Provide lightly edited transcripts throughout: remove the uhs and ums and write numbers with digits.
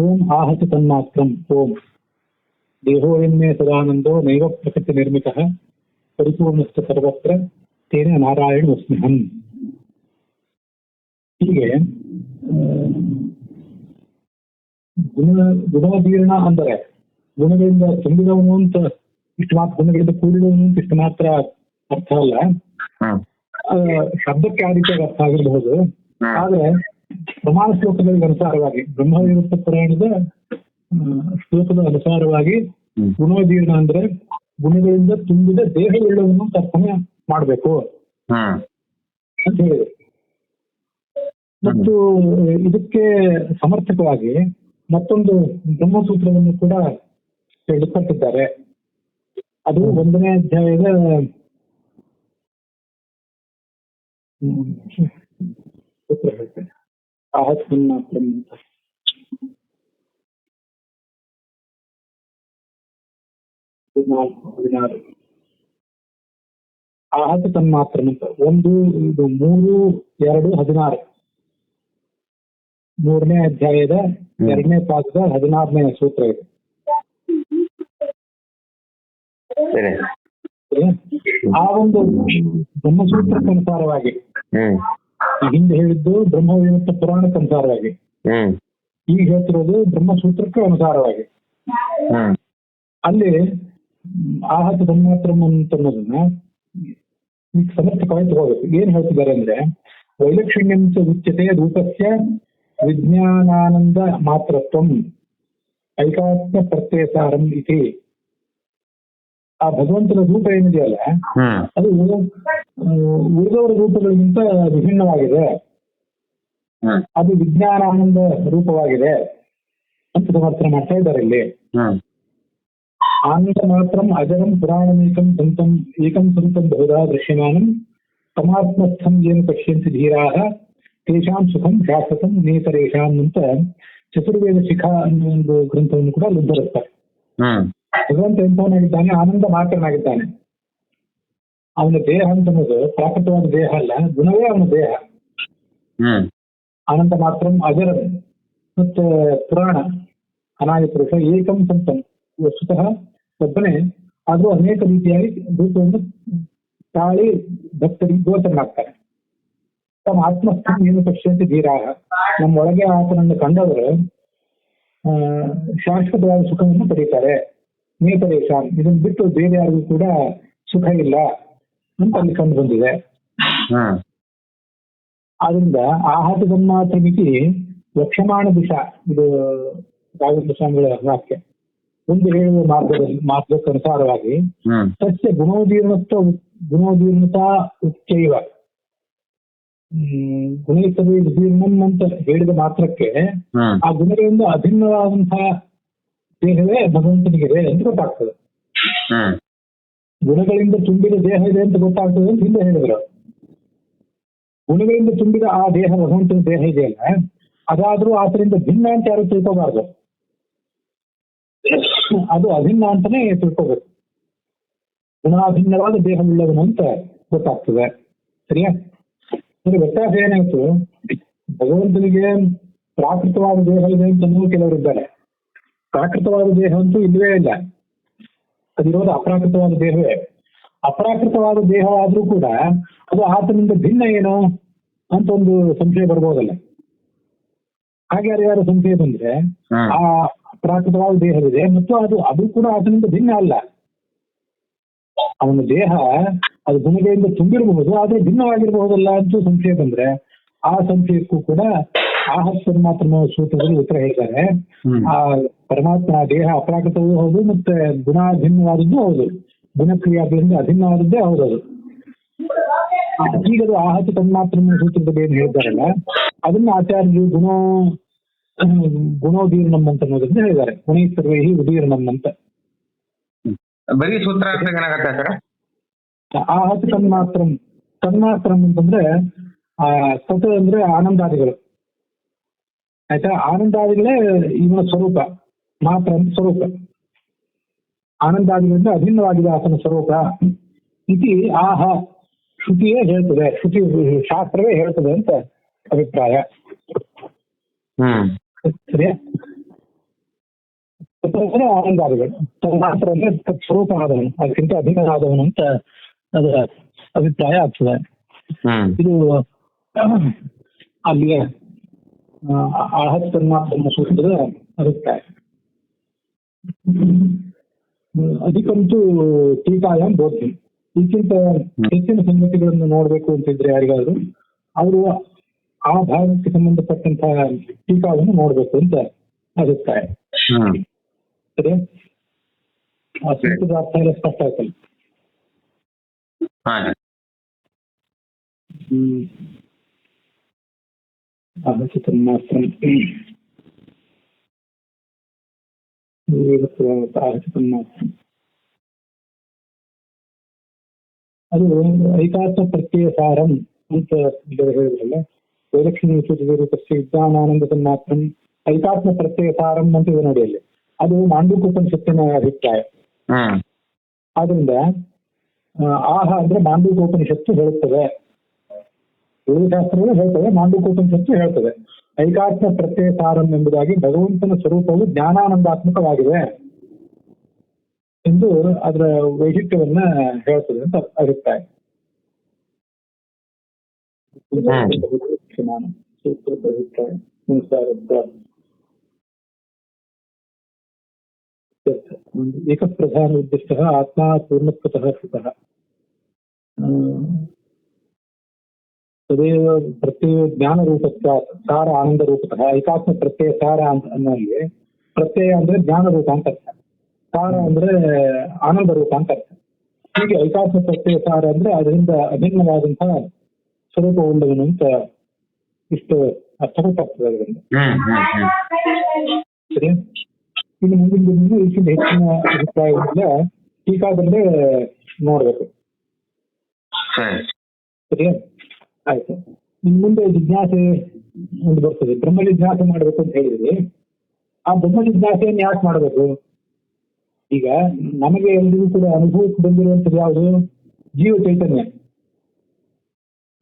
ಓಂ ಆಹತಿ ತನ್ಮಾತ್ರಂ ಓಂ ದೇಹೋಯನ್ನೇ ಸದಾನಂದೋ ನೈವ ಪ್ರಕೃತಿ ನಿರ್ಮಿತಃ ಪರಿಪೂರ್ಣಸ್ಥ ಸರ್ವತ್ರ ತೇನ ನಾರಾಯಣ ಸ್ನೇಹಂ. ಹೀಗೆ ಗುಣೋದೀರ್ಣ ಅಂದರೆ ಗುಣಗಳಿಂದ ತುಂಬಿದವನು ಅಂತ ಇಷ್ಟು ಮಾತ್ರ, ಗುಣಗಳಿಂದ ಕೂಡಿದವನು ಅಂತ ಇಷ್ಟು ಮಾತ್ರ ಅರ್ಥ ಅಲ್ಲ. ಶಬ್ದಕ್ಕೆ ಆ ರೀತಿಯಾಗಿ ಅರ್ಥ ಆಗಿರಬಹುದು. ಆದ್ರೆ ಪ್ರಮಾಣ ಶ್ಲೋಕಗಳಿಗೆ ಅನುಸಾರವಾಗಿ ಬ್ರಹ್ಮವೈವರ್ತ ಪುರಾಣದ ಶ್ಲೋಕದ ಅನುಸಾರವಾಗಿ ಗುಣೋದೀರ್ಣ ಅಂದ್ರೆ ಗುಣಗಳಿಂದ ತುಂಬಿದ ದೇಹವುಳ್ಳವನು ಅರ್ಥನೆ ಮಾಡ್ಬೇಕು ಅಂತ ಹೇಳಿದೆ. ಮತ್ತು ಇದಕ್ಕೆ ಸಮರ್ಥಕವಾಗಿ ಮತ್ತೊಂದು ಬ್ರಹ್ಮಸೂತ್ರವನ್ನು ಕೂಡ ಹೇಳಿಕೊಟ್ಟಿದ್ದಾರೆ. ಅದು 1ನೇ ಅಧ್ಯಾಯದ ಸೂತ್ರ ಹೇಳ್ತೇನೆ. ಆಹತ್ ತನ್ಮಾತ್ರ 16 ಆಹತ್ ತನ್ಮಾತ್ರ ಅಂತ 1, 3, 2, 16 3ನೇ ಅಧ್ಯಾಯದ 2ನೇ ಪಾದದ 16ನೇ ಸೂತ್ರ ಇದೆ. ಆ ಒಂದು ಬ್ರಹ್ಮಸೂತ್ರಕ್ಕೆ ಅನುಸಾರವಾಗಿ ಹಿಂದೆ ಹೇಳಿದ್ದು ಬ್ರಹ್ಮವೈವರ್ತ ಪುರಾಣಕ್ಕೆ ಅನುಸಾರವಾಗಿ, ಈಗ ಹೇಳ್ತಿರೋದು ಬ್ರಹ್ಮಸೂತ್ರಕ್ಕೆ ಅನುಸಾರವಾಗಿ. ಅಲ್ಲಿ ಆಹತ ತನ್ಮಾತ್ರಂ ಅನ್ನೋದನ್ನ ಈಗ ಸಮರ್ಥಕವಾಗಿ ತಗೋಬೇಕು. ಏನ್ ಹೇಳ್ತಿದ್ದಾರೆ ಅಂದ್ರೆ, ವೈಲಕ್ಷಣ್ಯಂಚ ಉಚ್ಯತೆ ರೂಪಸ್ಯ ವಿಜ್ಞಾನಾನಂದ ಮಾತ್ರತ್ವಂ ಐಕಾತ್ಮ ಪ್ರತ್ಯಯಸಾರಂ ಇತಿ. ಆ ಭಗವಂತನ ರೂಪ ಏನಿದೆಯಲ್ಲ ಅದು ಉಳಿದವರ ರೂಪಗಳಿಗಿಂತ ವಿಭಿನ್ನವಾಗಿದೆ, ಅದು ವಿಜ್ಞಾನಾನಂದ ರೂಪವಾಗಿದೆ ಅಂತ ಸಮರ್ಥನೆ ಮಾಡ್ತಾ ಇದ್ದಾರೆ ಇಲ್ಲಿ. ಆನಂದ ಮಾತ್ರಂ ಅಜರಂ ಪುರಾಣಮೇಕಂ ಸಂತಂ ಏಕಂ ಸಂತಂ ಬಹುಧಾ ದೃಶ್ಯಮಾನಂ ತಮಾತ್ಮಸ್ಥಂ ಏನ ಪಶ್ಯಂತಿ ಧೀರಾಃ ತೇಷಾಂ ಸುಖಂ ಶಾಶ್ವತಂ ನೇತರೇಷಾಂ ಅಂತ ಚತುರ್ವೇದ ಶಿಖಾ ಅನ್ನೋ ಒಂದು ಗ್ರಂಥವನ್ನು ಕೂಡ ಉದ್ಧರಿಸ್ತಾರೆ. ಭಗವಂತ ಎಂಥವನಾಗಿದ್ದಾನೆ? ಆನಂದ ಮಾತ್ರನಾಗಿದ್ದಾನೆ. ಅವನ ದೇಹ ಅಂತನ್ನೋದು ಪ್ರಾಕೃತವಾದ ದೇಹ ಅಲ್ಲ, ಗುಣವೇ ಅವನ ದೇಹ. ಆನಂದ ಮಾತ್ರಂ ಅಜರಂ ಮತ್ತೆ ಪುರಾಣ ಅನಾದಿ ಪುರುಷ ಏಕಂ ಸಂತಂ, ವಸ್ತುತಃ ಒಬ್ಬನೇ ಆದ್ರೂ ಅನೇಕ ರೀತಿಯಾಗಿ ರೂಪವನ್ನು ತಾಳಿ ಭಕ್ತರಿಗೆ ಗೋಚರನಾಗ್ತಾರೆ. ತಮ್ಮ ಆತ್ಮಸ್ಥಂ ಏನು ಪಶ್ಯಂತಿ ಧೀರಾಹ, ನಮ್ಮೊಳಗೆ ಆತನನ್ನು ಕಂಡವರು ಶಾಶ್ವತವಾದ ಸುಖವನ್ನು ಪಡೀತಾರೆ. ನೇತರೇಶಾಂ, ಇದನ್ನು ಬಿಟ್ಟು ಬೇರೆ ಯಾರಿಗೂ ಕೂಡ ಸುಖ ಇಲ್ಲ ಅಂತ ಅಲ್ಲಿ ಕಂಡು ಬಂದಿದೆ. ಆದ್ರಿಂದ ಆಹತ ತನ್ಮಾತ್ರ ಮಿತಿ ಲಕ್ಷ್ಯಮಾಣ ದಿಶಾ, ಇದು ರಾಘವೇಂದ್ರ ಸ್ವಾಮಿಗಳ ವಾಕ್ಯ. ಒಂದು ಹೇಳುವ ಮಾರ್ಗಕ್ಕೆ ಅನುಸಾರವಾಗಿ ಸಸ್ಯ ಗುಣೋದೀರ್ಣತಾ ಉಚ್ಚೈವ ಗುಣೈಸವೇ ವಿದೀರ್ಣಂ ಅಂತ ಹೇಳಿದ ಮಾತ್ರಕ್ಕೆ ಆ ಗುಣಗಳಿಂದ ಅಭಿನ್ನವಾದಂತಹ ದೇಹವೇ ಭಗವಂತನಿಗಿದೆ ಅಂತ ಗೊತ್ತಾಗ್ತದೆ. ಗುಣಗಳಿಂದ ತುಂಬಿದ ದೇಹ ಇದೆ ಅಂತ ಗೊತ್ತಾಗ್ತದೆ ಅಂತ ಹಿಂದೆ ಹೇಳಿದ್ರು. ಗುಣಗಳಿಂದ ತುಂಬಿದ ಆ ದೇಹ ಭಗವಂತನ ದೇಹ ಇದೆಯಲ್ಲ, ಅದಾದ್ರೂ ಆತರಿಂದ ಭಿನ್ನ ಅಂತ ಯಾರು ತಿಳ್ಕೋಬಾರ್ದು, ಅದು ಅಭಿನ್ನ ಅಂತಾನೆ ತಿಳ್ಕೋಬೇಕು. ಗುಣಾಭಿನ್ನವಾದ ದೇಹವುಳ್ಳವನು ಅಂತ ಗೊತ್ತಾಗ್ತದೆ. ಸರಿಯಾ? ಅಂದ್ರೆ ವ್ಯತ್ಯಾಸ ಏನಾಯ್ತು, ಭಗವಂತನಿಗೆ ಪ್ರಾಕೃತವಾದ ದೇಹ ಇದೆ ಅಂತ ಕೆಲವರಿದ್ದಾರೆ. ಪ್ರಾಕೃತವಾದ ದೇಹ ಅಂತೂ ಇಲ್ಲವೇ ಇಲ್ಲ, ಅದಿರೋದು ಅಪ್ರಾಕೃತವಾದ ದೇಹವೇ. ಅಪ್ರಾಕೃತವಾದ ದೇಹ ಆದ್ರೂ ಕೂಡ ಅದು ಆತನಿಂದ ಭಿನ್ನ ಏನೋ ಅಂತ ಒಂದು ಸಂಶಯ ಬರ್ಬೋದಲ್ಲ. ಹಾಗೆ ಯಾರು ಸಂಶಯ ಬಂದ್ರೆ ಆ ಪ್ರಾಕೃತವಾದ ದೇಹವಿದೆ ಮತ್ತು ಅದು ಕೂಡ ಆತನಿಂದ ಭಿನ್ನ ಅಲ್ಲ. ಅವನ ದೇಹ ಅದು ಗುಣಗಳಿಂದ ತುಂಬಿರಬಹುದು, ಆದ್ರೆ ಭಿನ್ನವಾಗಿರಬಹುದಲ್ಲ ಅಂತ ಸಂಶಯ ಬಂದ್ರೆ ಆ ಸಂಶಯಕ್ಕೂ ಕೂಡ ಆಹತ್ ತನ್ಮಾತ್ರ ಸೂತ್ರದಲ್ಲಿ ಉತ್ತರ ಹೇಳ್ತಾರೆ. ಆ ಪರಮಾತ್ಮ ದೇಹ ಅಪ್ರಾಕೃತವೂ ಹೌದು, ಮತ್ತೆ ಗುಣಾಭಿನ್ನವಾದದ್ದು ಹೌದು, ಗುಣಕ್ರಿಯಾಗಳಿಂದ ಅಭಿನ್ನವಾದದ್ದೇ ಹೌದದು. ಈಗದು ಆಹತ ತನ್ಮಾತ್ರ ಸೂತ್ರದಲ್ಲಿ ಏನ್ ಹೇಳ್ತಾರಲ್ಲ, ಅದನ್ನ ಆಚಾರ್ಯರು ಗುಣೋದೀರ್ಣಂ ಅಂತ ಅನ್ನೋದನ್ನ ಹೇಳಿದ್ದಾರೆ. ಗುಣೈಸರ್ವೈಹಿ ಉದೀರ್ಣಂ ಅಂತ. ಬರೀ ಸೂತ್ರ ಆಹತ ತನ್ಮಾತ್ರಂ ಅಂತಂದ್ರೆ ಸತ್ ಅಂದ್ರೆ ಆನಂದಾದಿಗಳು. ಆಯ್ತಾ? ಆನಂದಾದಿಗಳೇ ಇವನ ಸ್ವರೂಪ, ಮಾತ್ರ ಅಂತ ಸ್ವರೂಪ. ಆನಂದಾದಿಗಳಿಂದ ಅಭಿನ್ನವಾಗಿದೆ ಆತನ ಸ್ವರೂಪ. ಇತಿ ಆಹ ಶ್ರುತಿಯೇ ಹೇಳ್ತದೆ, ಶ್ರುತಿ ಶಾಸ್ತ್ರವೇ ಹೇಳ್ತದೆ ಅಂತ ಅಭಿಪ್ರಾಯ. ಸರಿಯಾ? ಆನಂದಾದಿಗಳು. ತನ್ಮಾತ್ರ ಅಂದ್ರೆ ಸ್ವರೂಪ ಆದವನು, ಅದಕ್ಕಿಂತ ಅಧೀನನಾದವನು ಅಂತ ಅದರ ಅಭಿಪ್ರಾಯ ಆಗ್ತದೆ. ಇದು ಅಲ್ಲಿಗೆ ಆಹತ್ ತನ್ಮಾತ್ರ ಸೂತ್ರದ ಅಭಿಪ್ರಾಯ. ಅದಕ್ಕಂತೂ ಟೀಕಾಯಂ ಬೋಧಿ. ಇದಕ್ಕಿಂತ ಹೆಚ್ಚಿನ ಸಂಗತಿಗಳನ್ನು ನೋಡ್ಬೇಕು ಅಂತಿದ್ರೆ ಯಾರಿಗಾದ್ರು ಅವರು ಆ ಭಾಗಕ್ಕೆ ಸಂಬಂಧಪಟ್ಟಂತಹ ಟೀಕಾವನ್ನು ನೋಡ್ಬೇಕು ಅಂತ ಅಭಿಪ್ರಾಯ. ಸರಿ, ಆ ಸೂತ್ರದ ಅರ್ಥ ಎಲ್ಲ ಸ್ಪಷ್ಟ ಆಯ್ತಲ್ಲ. ಮಾತ್ರ ಅದು ಐಕಾತ್ಮ ಪ್ರತ್ಯಯ ಸಾರಂ ಅಂತ ಹೇಳಿದ್ರಲ್ಲ, ವೈಲಕ್ಷಣ್ಯ ಸೂಚಿಸಿದ ವಿಜ್ಞಾನಾನಂದ ತನ್ಮಾತ್ರಂ ಐಕಾತ್ಮ ಪ್ರತ್ಯಯ ಸಾರಂ ಅಂತ ಇದೆ ನೋಡಿ ಅಲ್ಲಿ. ಅದು ಮಾಂಡೂಕೋಪನಿಷತ್ತಿನ ಅಭಿಪ್ರಾಯ. ಆದ್ರಿಂದ ಆಹ ಅಂದ್ರೆ ಮಾಂಡೂಕೋಪನಿಷತ್ತು ಹೇಳುತ್ತದೆ, ವೇದಶಾಸ್ತ್ರಗಳು ಹೇಳ್ತವೆ, ಮಾಂಡೂಕೋಪನಿಷತ್ತು ಹೇಳ್ತದೆ. ಐಕಾತ್ಮ ಪ್ರತ್ಯಯ ಸಾರಂ ಎಂಬುದಾಗಿ ಭಗವಂತನ ಸ್ವರೂಪವು ಜ್ಞಾನಾನಂದಾತ್ಮಕವಾಗಿದೆ ಎಂದು ಅದರ ವೈಶಿಷ್ಟ್ಯವನ್ನ ಹೇಳ್ತದೆ ಅಂತ ಅಭಿಪ್ರಾಯ. ಏಕ ಪ್ರಧಾನ ಉದ್ದೇಶ ಆತ್ಮ ಪೂರ್ಣತ್ವತಃ ಸ್ಥಿತಃ ತದೇವ ಪ್ರತ್ಯಯ ಜ್ಞಾನ ರೂಪತ್ವ ಸಾರ ಆನಂದ ರೂಪತಃ. ಐಕಾತ್ಮ ಪ್ರತ್ಯಯ ಸಾರ ಅನ್ನೋಲ್ಲಿ ಪ್ರತ್ಯಯ ಅಂದ್ರೆ ಜ್ಞಾನ ರೂಪ ಅಂತ ಅರ್ಥ, ಸಾರ ಅಂದ್ರೆ ಆನಂದ ರೂಪ ಅಂತ ಅರ್ಥ. ಹೀಗೆ ಐಕಾತ್ಮ ಪ್ರತ್ಯಯ ಸಾರ ಅಂದ್ರೆ ಅದರಿಂದ ಅಭಿನ್ನವಾದಂತಹ ಸ್ವರೂಪ ಉಳ್ಳವನು ಅಂತ ಇಷ್ಟು ಅರ್ಥ ಗೊತ್ತಾಗ್ತದೆ ಅದರಿಂದ. ಸರಿ, ಇನ್ನು ಮುಂದಿನ ಇದಕ್ಕಿಂತ ಹೆಚ್ಚಿನ ಅಭಿಪ್ರಾಯಗಳಿಂದ ಟೀಕಾದಲ್ಲೇ ನೋಡ್ಬೇಕು. ಸರಿ, ಆಯ್ತು. ಇನ್ನು ಮುಂದೆ ಜಿಜ್ಞಾಸೆ ಒಂದು ಬರ್ತದೆ. ಬ್ರಹ್ಮ ಜಿಜ್ಞಾಸೆ ಮಾಡ್ಬೇಕು ಅಂತ ಹೇಳಿದ್ರಿ. ಆ ಬ್ರಹ್ಮ ಜಿಜ್ಞಾಸೆಯನ್ನು ಯಾಕೆ ಮಾಡ್ಬೇಕು? ಈಗ ನಮಗೆ ಎಲ್ರಿಗೂ ಕೂಡ ಅನುಭವಕ್ಕೆ ಬಂದಿರುವಂಥದ್ದು ಯಾವುದು? ಜೀವ ಚೈತನ್ಯ.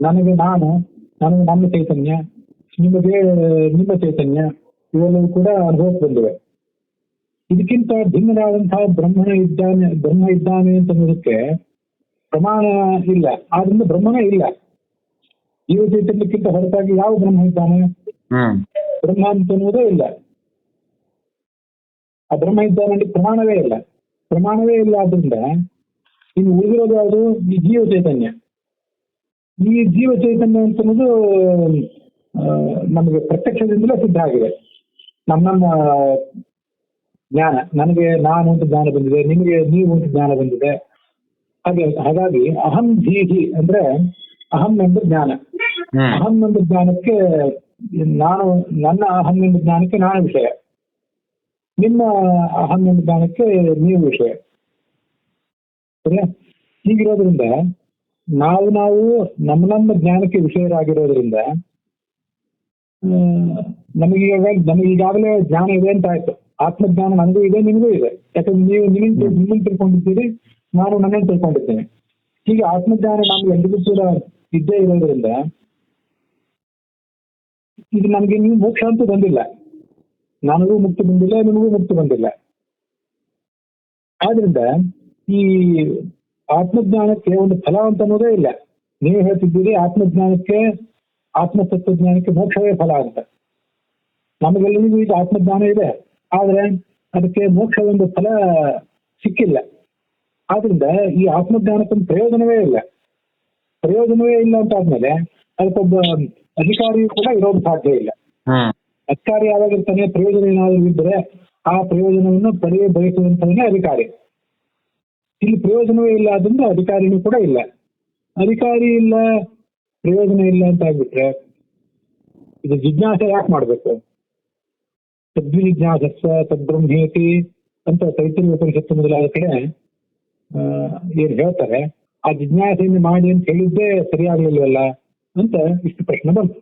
ನನಗೆ ನನ್ನ ಚೈತನ್ಯ, ನಿಮಗೆ ನಿಮ್ಮ ಚೈತನ್ಯ, ಇವೆಲ್ಲವೂ ಕೂಡ ಅನುಭವಕ್ಕೆ ಬಂದಿವೆ. ಇದಕ್ಕಿಂತ ಭಿನ್ನವಾದಂತಹ ಬ್ರಹ್ಮ ಇದ್ದಾನೆ ಅಂತ ಅನ್ನೋದಕ್ಕೆ ಪ್ರಮಾಣ ಇಲ್ಲ. ಆದ್ರಿಂದ ಬ್ರಹ್ಮನೇ ಇಲ್ಲ. ಜೀವ ಚೈತನ್ಯಕ್ಕಿಂತ ಹೊರತಾಗಿ ಯಾವ ಬ್ರಹ್ಮ ಇದ್ದಾನೆ? ಬ್ರಹ್ಮ ಅಂತ ಅನ್ನೋದೇ ಇಲ್ಲ. ಆ ಬ್ರಹ್ಮ ಇದ್ದಾನೆ ಪ್ರಮಾಣವೇ ಇಲ್ಲ. ಪ್ರಮಾಣವೇ ಇಲ್ಲ. ಆದ್ರಿಂದ ಇನ್ನು ಉಳಿದಿರೋದು ಯಾವುದು? ಈ ಜೀವ ಚೈತನ್ಯ. ಈ ಜೀವ ಚೈತನ್ಯ ಅಂತ ಅನ್ನೋದು ನಮಗೆ ಪ್ರತ್ಯಕ್ಷದಿಂದಲೇ ಸಿದ್ಧ ಆಗಿದೆ. ನಮ್ಮ ಜ್ಞಾನ, ನನಗೆ ನಾನು ಅಂತ ಜ್ಞಾನ ಬಂದಿದೆ, ನಿಮಗೆ ನೀವು ಅಂತ ಜ್ಞಾನ ಬಂದಿದೆ. ಹಾಗಾಗಿ ಅಹಂ ಧೀಹಿ ಅಂದ್ರೆ ಅಹಂ ಎಂಬ ಜ್ಞಾನ. ಅಹಂ ಎಂಬ ಜ್ಞಾನಕ್ಕೆ ನಾನು, ನನ್ನ ಅಹಂ ಎಂಬ ಜ್ಞಾನಕ್ಕೆ ನಾನು ವಿಷಯ, ನಿಮ್ಮ ಅಹಂ ಎಂಬ ಜ್ಞಾನಕ್ಕೆ ನೀವು ವಿಷಯ. ಸರಿಯಾ? ಹೀಗಿರೋದ್ರಿಂದ ನಾವು ನಮ್ಮ ಜ್ಞಾನಕ್ಕೆ ವಿಷಯರಾಗಿರೋದ್ರಿಂದ ನಮಗೀಗಾಗಲೇ ಜ್ಞಾನ ಇದೆ ಅಂತ ಆಯ್ತು. ಆತ್ಮಜ್ಞಾನ ನನಗೂ ಇದೆ, ನಿಮಗೂ ಇದೆ. ಯಾಕಂದ್ರೆ ನೀವು ನಿಮ್ಮನ್ನು ತಿಳ್ಕೊಂಡಿದ್ದೀರಿ, ನಾನು ನನ್ನನ್ನು ತಿಳ್ಕೊಂಡಿದ್ದೇನೆ. ಹೀಗೆ ಆತ್ಮಜ್ಞಾನ ನಮ್ಗೆ ಎಲ್ರಿಗೂ ಕೂಡ ಇದ್ದೇ ಇರೋದ್ರಿಂದ ಇದು ನಮ್ಗೆ ನೀವು ಮೋಕ್ಷ ಅಂತೂ ಬಂದಿಲ್ಲ. ನನಗೂ ಮುಕ್ತಿ ಬಂದಿಲ್ಲ, ನಿಮಗೂ ಮುಕ್ತಿ ಬಂದಿಲ್ಲ. ಆದ್ರಿಂದ ಈ ಆತ್ಮಜ್ಞಾನಕ್ಕೆ ಒಂದು ಫಲ ಅಂತ ಅನ್ನೋದೇ ಇಲ್ಲ. ನೀವು ಹೇಳ್ತಿದ್ದೀರಿ ಆತ್ಮಜ್ಞಾನಕ್ಕೆ, ಆತ್ಮತತ್ವಜ್ಞಾನಕ್ಕೆ ಮೋಕ್ಷವೇ ಫಲ ಅಂತ. ನಮಗೆಲ್ಲರಿಗೂ ಈಗ ಆತ್ಮಜ್ಞಾನ ಇದೆ, ಆದ್ರೆ ಅದಕ್ಕೆ ಮೋಕ್ಷ ಒಂದು ಫಲ ಸಿಕ್ಕಿಲ್ಲ. ಆದ್ರಿಂದ ಈ ಆತ್ಮಜ್ಞಾನಕ್ಕೊಂದು ಪ್ರಯೋಜನವೇ ಇಲ್ಲ. ಪ್ರಯೋಜನವೇ ಇಲ್ಲ ಅಂತ ಆದ್ಮೇಲೆ ಅದಕ್ಕೊಬ್ಬ ಅಧಿಕಾರಿಯೂ ಕೂಡ ಇರೋದು ಸಾಧ್ಯ ಇಲ್ಲ. ಅಧಿಕಾರಿ ಯಾವಾಗಿರ್ತಾನೆ? ಪ್ರಯೋಜನ ಏನಾದರೂ ಇದ್ದರೆ ಆ ಪ್ರಯೋಜನವನ್ನು ಬಯಸುವಂತವನೇ ಅಧಿಕಾರಿ. ಇಲ್ಲಿ ಪ್ರಯೋಜನವೇ ಇಲ್ಲ, ಆದ್ರಿಂದ ಅಧಿಕಾರಿನೂ ಕೂಡ ಇಲ್ಲ. ಅಧಿಕಾರಿ ಇಲ್ಲ, ಪ್ರಯೋಜನ ಇಲ್ಲ ಅಂತ ಆಗ್ಬಿಟ್ರೆ ಇದು ಜಿಜ್ಞಾಸೆ ಯಾಕೆ ಮಾಡ್ಬೇಕು? ತದ್ವಿಜಿಜ್ಞಾಸಸ್ವ ತದ್ಬ್ರಹ್ಮೇತಿ ಅಂತ ತೈತ್ರಿಯ ಉಪನಿಷತ್ತು ಮೊದಲಾದ ಕಡೆ ಏನ್ ಹೇಳ್ತಾರೆ, ಆ ಜಿಜ್ಞಾಸೆಯನ್ನು ಮಾಡಿ ಅಂತ ಹೇಳಿದ್ದೇ ಸರಿಯಾಗಲಿಲ್ವಲ್ಲ ಅಂತ ಇಷ್ಟು ಪ್ರಶ್ನೆ ಬಂತು.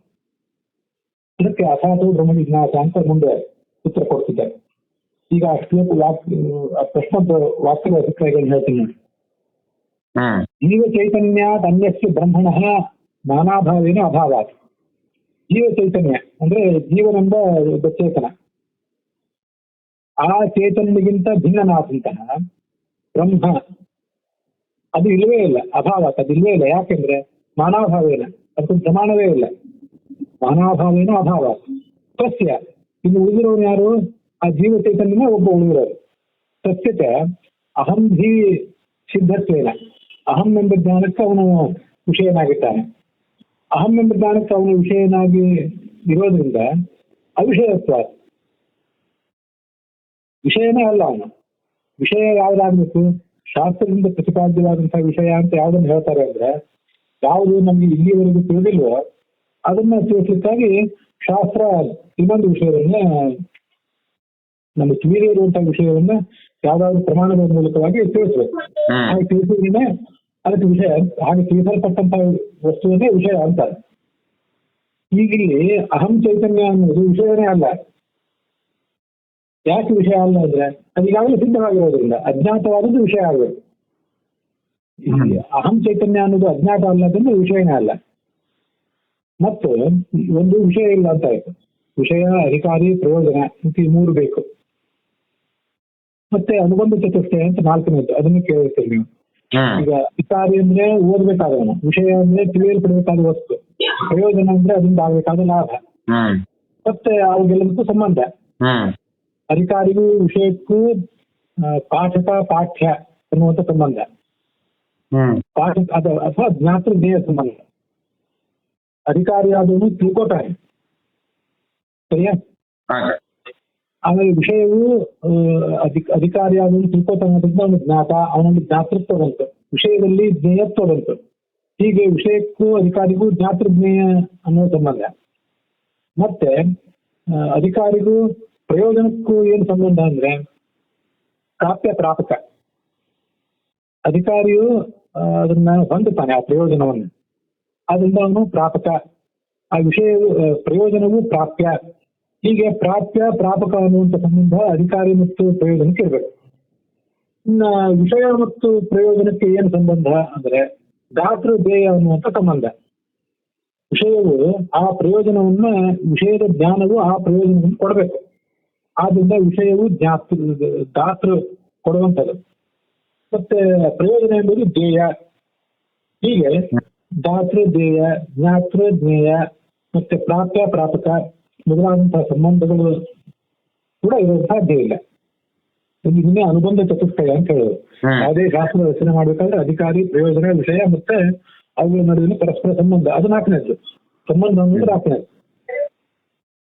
ಅದಕ್ಕೆ ಅಥಾತೋ ಬ್ರಹ್ಮ ಜಿಜ್ಞಾಸ ಅಂತ ಮುಂದೆ ಉತ್ತರ ಕೊಡ್ತಿದ್ದಾರೆ. ಈಗ ಪ್ರಶ್ನೆ ವಾಕ್ಯದ ಅಭಿಪ್ರಾಯಗಳನ್ನು ಹೇಳ್ತೀನಿ ನೋಡಿ. ಜೀವ ಚೈತನ್ಯ ಅನ್ಯಸ್ಯ ಬ್ರಹ್ಮಣ ನಾನಾಭಾವೇನ ಅಭಾವಾತ್. ಜೀವ ಚೈತನ್ಯ ಅಂದ್ರೆ ಜೀವನೆಂಬ ಚೇತನ, ಆ ಚೇತನನಿಗಿಂತ ಭಿನ್ನನಾದಂತಹ ಬ್ರಹ್ಮ ಅದು ಇಲ್ಲವೇ ಇಲ್ಲ, ಅಭಾವ ಅದು ಇಲ್ಲವೇ ಇಲ್ಲ. ಯಾಕೆಂದ್ರೆ ಮಾನಾಭಾವೇನ ಅದಕ್ಕೊಂದು ಪ್ರಮಾಣವೇ ಇಲ್ಲ. ಮಾನಾಭಾವೇನ ಅಭಾವ ಸಸ್ಯ. ಇನ್ನು ಉಳಿದಿರೋರು ಯಾರು? ಆ ಜೀವ ಚೈತನ್ಯನೇ ಒಬ್ಬ ಉಳಿದಿರೋರು. ಸಸ್ಯತೆ ಅಹಂ ಭೀ ಸಿದ್ಧತ್ವೇನ, ಅಹಂ ಎಂಬ ಜ್ಞಾನಕ್ಕೆ ಅವನು ವಿಷಯನಾಗಿದ್ದಾನೆ. ಅಹಂ ಎಂಬ ಜ್ಞಾನಕ್ಕೆ ಅವನು ವಿಷಯನಾಗಿ ಇರೋದ್ರಿಂದ ಅವಿಷಯತ್ವ, ವಿಷಯನೇ ಅಲ್ಲ ಅವನು. ವಿಷಯ ಯಾವ್ದಾಗ್ಬೇಕು? ಶಾಸ್ತ್ರದಿಂದ ಪ್ರತಿಪಾದ್ಯವಾದಂತಹ ವಿಷಯ ಅಂತ ಯಾವ್ದನ್ನು ಹೇಳ್ತಾರೆ ಅಂದ್ರೆ, ಯಾವುದು ನಮ್ಗೆ ಇಲ್ಲಿವರೆಗೂ ತಿಳಿದಿಲ್ವೋ ಅದನ್ನ ತಿಳಿಸ್ಲಿಕ್ಕಾಗಿ ಶಾಸ್ತ್ರ ಇನ್ನೊಂದು ವಿಷಯವನ್ನ, ನಮ್ಮ ಕಿವಿಗೆ ಇರುವಂತಹ ವಿಷಯವನ್ನ ಯಾವ್ದಾದ್ರು ಪ್ರಮಾಣದ ಮೂಲಕವಾಗಿ ತಿಳಿಸ್ಬೇಕು. ಹಾಗೆ ತಿಳಿಸಿದ್ರೆ ಅದಕ್ಕೆ ವಿಷಯ, ಹಾಗೆ ತಿಳಿಸಲ್ಪಟ್ಟಂತಹ ವಸ್ತುವನ್ನೇ ವಿಷಯ ಅಂತಾರೆ. ಈಗಿಲ್ಲಿ ಅಹಂ ಚೈತನ್ಯ ಅನ್ನೋದು ವಿಷಯನೇ ಅಲ್ಲ. ಯಾಕೆ ವಿಷಯ ಅಲ್ಲ ಅಂದ್ರೆ ಅದು ಈಗಾಗಲೇ ಸಿದ್ಧವಾಗಿರೋದ್ರಿಂದ ಅಜ್ಞಾತವಾದದ್ದು ವಿಷಯ ಆಗಬೇಕು. ಅಹಂ ಚೈತನ್ಯ ಅನ್ನೋದು ಅಜ್ಞಾತ ಅಲ್ಲದನ್ನು ವಿಷಯನೇ ಅಲ್ಲ. ಮತ್ತು ಒಂದು ವಿಷಯ ಇಲ್ಲ ಅಂತ ಆಯ್ತು. ವಿಷಯ, ಅಧಿಕಾರಿ, ಪ್ರಯೋಜನ ಅಂತ ಈ ಮೂರು ಬೇಕು. ಮತ್ತೆ ಅನುಬಂಧ ಚತುಷ್ಟಯ ಅಂತ ನಾಲ್ಕನೇದು, ಅದನ್ನು ಕೇಳಿರ್ತೀರಿ ನೀವು. ಈಗ ಅಧಿಕಾರಿ ಅಂದ್ರೆ ಓದ್ಬೇಕಾದವನು, ವಿಷಯ ಅಂದ್ರೆ ತಿಳಿಯಲ್ಪಡಬೇಕಾದ ವಸ್ತು, ಪ್ರಯೋಜನ ಅಂದ್ರೆ ಅದರಿಂದ ಆಗ್ಬೇಕಾದ ಲಾಭ, ಮತ್ತೆ ಅವುಗೆಲ್ಲದಕ್ಕೂ ಸಂಬಂಧ. ಅಧಿಕಾರಿಗೂ ವಿಷಯಕ್ಕೂ ಪಾಠಕ ಪಾಠ್ಯ ಅನ್ನುವಂಥ ಸಂಬಂಧ, ಪಾಠ ಅಥವಾ ಜ್ಞಾತೃ ಜ್ಞೇಯ ಸಂಬಂಧ. ಅಧಿಕಾರಿಯಾದವನು ತಿಳ್ಕೊತಾನೆ, ಸರಿಯಾ? ಆಮೇಲೆ ವಿಷಯವು ಅಧಿಕಾರಿಯಾದವನು ತಿಳ್ಕೊತಾನೋದ್ರಿಂದ ಅವನು ಜ್ಞಾತ, ಅವನಲ್ಲಿ ಜ್ಞಾತೃತ್ವ ಬಂತು, ವಿಷಯದಲ್ಲಿ ಜ್ಞೇಯತ್ವ ಬಂತು. ಹೀಗೆ ವಿಷಯಕ್ಕೂ ಅಧಿಕಾರಿಗೂ ಜ್ಞಾತೃ ಜ್ಞೇಯ ಅನ್ನೋ ಸಂಬಂಧ. ಮತ್ತೆ ಅಧಿಕಾರಿಗೂ ಪ್ರಯೋಜನಕ್ಕೂ ಏನು ಸಂಬಂಧ ಅಂದ್ರೆ ಪ್ರಾಪ್ಯ ಪ್ರಾಪಕ. ಅಧಿಕಾರಿಯು ಅದನ್ನ ಹೊಂದುತ್ತಾನೆ, ಆ ಪ್ರಯೋಜನವನ್ನು, ಅದರಿಂದ ಅವನು ಪ್ರಾಪಕ. ಆ ವಿಷಯವು ಪ್ರಯೋಜನವೂ ಪ್ರಾಪ್ಯ. ಹೀಗೆ ಪ್ರಾಪ್ಯ ಪ್ರಾಪಕ ಅನ್ನುವಂಥ ಸಂಬಂಧ ಅಧಿಕಾರಿ ಮತ್ತು ಪ್ರಯೋಜನಕ್ಕೆ ಇರಬೇಕು. ಇನ್ನು ವಿಷಯ ಮತ್ತು ಪ್ರಯೋಜನಕ್ಕೆ ಏನು ಸಂಬಂಧ ಅಂದ್ರೆ ದಾತೃ ಧ್ಯೇಯ ಅನ್ನುವಂಥ ಸಂಬಂಧ. ವಿಷಯವು ಆ ಪ್ರಯೋಜನವನ್ನ, ವಿಷಯದ ಜ್ಞಾನವು ಆ ಪ್ರಯೋಜನವನ್ನು ಕೊಡಬೇಕು. ಆದ್ರಿಂದ ವಿಷಯವು ದಾತೃ ಕೊಡುವಂಥದ್ದು. ಮತ್ತೆ ಪ್ರಯೋಜನ ಎಂಬುದು ಧ್ಯೇಯ. ಹೀಗೆ ದಾತೃ ಧ್ಯೇಯ, ಜ್ಞಾತೃ ಜ್ಞೇಯ ಮತ್ತೆ ಪ್ರಾಪ್ಯ ಪ್ರಾಪಕ ಮೊದಲಾದಂತಹ ಸಂಬಂಧಗಳು ಕೂಡ ಇರೋದು ಸಾಧ್ಯ ಇಲ್ಲ. ಇದನ್ನೇ ಅನುಬಂಧ ಚತುಷ್ಟಯ ಅಂತ ಹೇಳೋದು. ಯಾವುದೇ ಶಾಸ್ತ್ರ ರಚನೆ ಮಾಡ್ಬೇಕಾದ್ರೆ ಅಧಿಕಾರಿ, ಪ್ರಯೋಜನ, ವಿಷಯ ಮತ್ತೆ ಅವುಗಳ ನಡುವಿನ ಪರಸ್ಪರ ಸಂಬಂಧ, ಅದು ನಾಲ್ಕನೇದ್ದು. ಸಂಬಂಧ ಅನ್ನೋದು ನಾಲ್ಕನೇದ್ದು.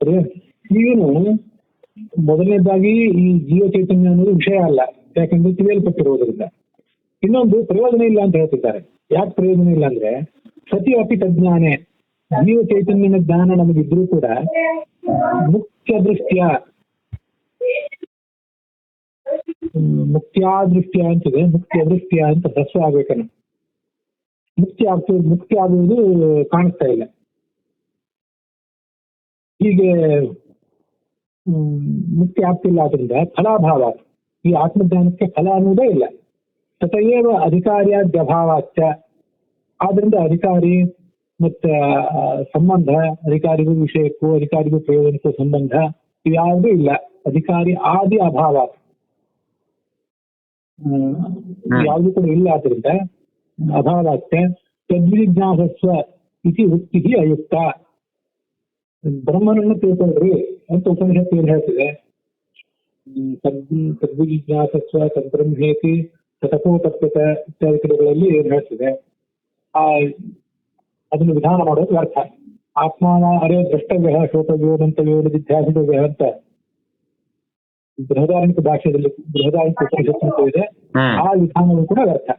ಸರಿ, ಈಗೇನು ಮೊದಲನೇದಾಗಿ ಈ ಜೀವ ಚೈತನ್ಯ ಅನ್ನೋದು ವಿಷಯ ಅಲ್ಲ, ಯಾಕೆಂದ್ರೆ ತಿಳಿಯಲ್ಪಟ್ಟಿರುವುದರಿಂದ. ಇನ್ನೊಂದು ಪ್ರಯೋಜನ ಇಲ್ಲ ಅಂತ ಹೇಳ್ತಿದ್ದಾರೆ. ಯಾಕೆ ಪ್ರಯೋಜನ ಇಲ್ಲ ಅಂದ್ರೆ ಸತಿ ಅಪಿ ತಜ್ಞಾನೇ, ಜೀವ ಚೈತನ್ಯನ ಜ್ಞಾನ ನಮಗಿದ್ರೂ ಕೂಡ ಮುಖ್ಯದೃಷ್ಟಿಯ ಮುಕ್ತಿಯಾದೃಷ್ಟಿಯ ಅಂತಿದೆ, ಮುಕ್ತಿಯದೃಷ್ಟಿಯ ಅಂತ ಹ್ರಸ್ವ ಆಗ್ಬೇಕನ್ನ. ಮುಕ್ತಿ ಆಗುವುದು ಕಾಣಿಸ್ತಾ ಇಲ್ಲ. ಹೀಗೆ ಮುಕ್ತಿ ಆಗ್ತಿಲ್ಲ. ಆದ್ರಿಂದ ಫಲಾಭಾವ, ಈ ಆತ್ಮಜ್ಞಾನಕ್ಕೆ ಫಲ ಅನ್ನೋದೇ ಇಲ್ಲ. ತಥೈವ ಅಧಿಕಾರಿಯಾದ್ಯಭಾವಾಚ್ಚ, ಆದ್ರಿಂದ ಅಧಿಕಾರಿ ಮತ್ತೆ ಸಂಬಂಧ, ಅಧಿಕಾರಿಗೂ ವಿಷಯಕ್ಕೂ ಅಧಿಕಾರಿಗೂ ಪ್ರಯೋಜನಕ್ಕೂ ಸಂಬಂಧ ಇವ್ಯಾವುದೂ ಇಲ್ಲ. ಅಧಿಕಾರಿ ಆದಿ ಅಭಾವ ಯಾವುದು ಕೂಡ ಇಲ್ಲ. ಆದ್ರಿಂದ ಅಭಾವಾಚ್ಚ ತದ್ವಿಜ್ಞಾಸಸ್ವ ಇತಿ ಉಕ್ತಿ ಅಯುಕ್ತ. ಬ್ರಹ್ಮನನ್ನು ತಿಳ್ಕೊಳ್ರಿ ಅಂತ ಉಪನಿಷತ್ತು ಏನ್ ಹೇಳ್ತಿದೆ? ತದ್ವಿಜ್ಞಾಸಸ್ವ ತದ್ಬ್ರಹ್ಮೇತಿ ತಪೋ ತಪ್ಯತ ಇತ್ಯಾದಿ ಕಡೆಗಳಲ್ಲಿ ಏನ್ ಹೇಳ್ತಿದೆ, ಅದನ್ನು ವಿಧಾನ ಮಾಡೋದು ವ್ಯರ್ಥ. ಆತ್ಮಾನ ಅರೇ ದ್ರಷ್ಟವ್ಯ ಶೋಕವ್ಯೋ ಮಂತವ್ಯೋ ನಿಧ್ಯಾಸಿತವ್ಯ ಅಂತ ಬೃಹದಾರಣಿಕ ಭಾಷೆಯಲ್ಲಿ, ಬೃಹದಾರಣಿಕ ಉಪನಿಷತ್ತು ಇದೆ. ಆ ವಿಧಾನವೂ ಕೂಡ ವ್ಯರ್ಥ.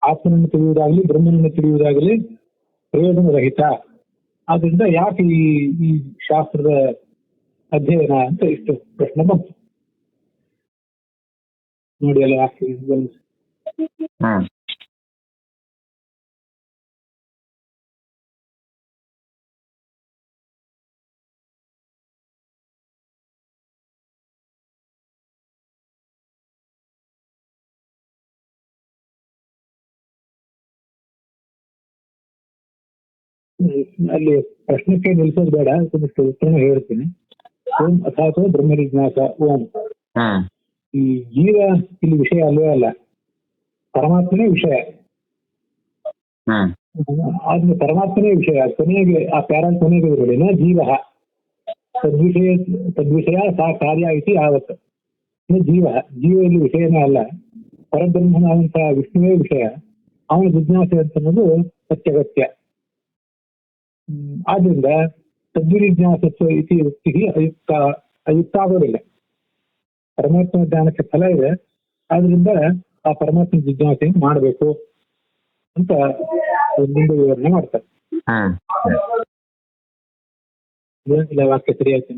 ಆತ್ಮನನ್ನು ತಿಳಿಯುವುದಾಗಲಿ ಬ್ರಹ್ಮನನ್ನು ತಿಳಿಯುವುದಾಗಲಿ ಪ್ರಯೋಜನ ರಹಿತ. ಆದ್ರಿಂದ ಯಾಕೆ ಈ ಶಾಸ್ತ್ರದ ಅಧ್ಯಯನ ಅಂತ ಇಷ್ಟು ಪ್ರಶ್ನೆ ಬಂತು ನೋಡಿ ಅಲ್ಲ. ಯಾಕೆ ಅಲ್ಲಿ ಪ್ರಶ್ನೆಗೆ ನಿಲ್ಸೋದು ಬೇಡ, ಉತ್ತರ ಹೇಳ್ತೀನಿ. ಓಂ ಅಥಾತೋ ಬ್ರಹ್ಮ ಜಿಜ್ಞಾಸ ಓಂ. ಹ್ಮ್ ಈ ಜೀವ ಇಲ್ಲಿ ವಿಷಯ ಅಲ್ಲವೇ ಅಲ್ಲ, ಪರಮಾತ್ಮನೇ ವಿಷಯ. ಹ್ಮ್ ಆದ್ಮೇಲೆ ಪರಮಾತ್ಮನೇ ವಿಷಯ. ಕೊನೆಗೆ ಆ ಪ್ಯಾರ ಕೊನೆಗೆ ಇರೋದಿಲ್ಲ ಜೀವ ತದ್ವಿಷಯ ಸಾ ಕಾರ್ಯ ಐತಿ ಯಾವತ್ತು ಜೀವ. ಜೀವ ಇಲ್ಲಿ ವಿಷಯನೇ ಅಲ್ಲ, ಪರಬ್ರಹ್ಮನಾದಂತಹ ವಿಷ್ಣುವೇ ವಿಷಯ. ಅವನ ಜಿಜ್ಞಾಸೆ ಅಂತ ಅನ್ನೋದು ಅತ್ಯಗತ್ಯ. ಆದ್ರಿಂದ ತದ್ವಿಜಿಜ್ಞಾಸತ್ವ ಇತಿ ಯುಕ್ತಿ ಅಯುಕ್ತ ಆಗೋದಿಲ್ಲ. ಪರಮಾತ್ಮ ಜ್ಞಾನಕ್ಕೆ ಫಲ ಇದೆ, ಆದ್ರಿಂದ ಆ ಪರಮಾತ್ಮ ಜಿಜ್ಞಾಸೆಯನ್ನು ಮಾಡಬೇಕು ಅಂತ ಮುಂದೆ ವಿವರಣೆ ಮಾಡ್ತಾರೆ. ಹ್ಮ್ ಏನಿಲ್ಲ ವಾಕ್ಯ ಸರಿಯಾಯ್ತು.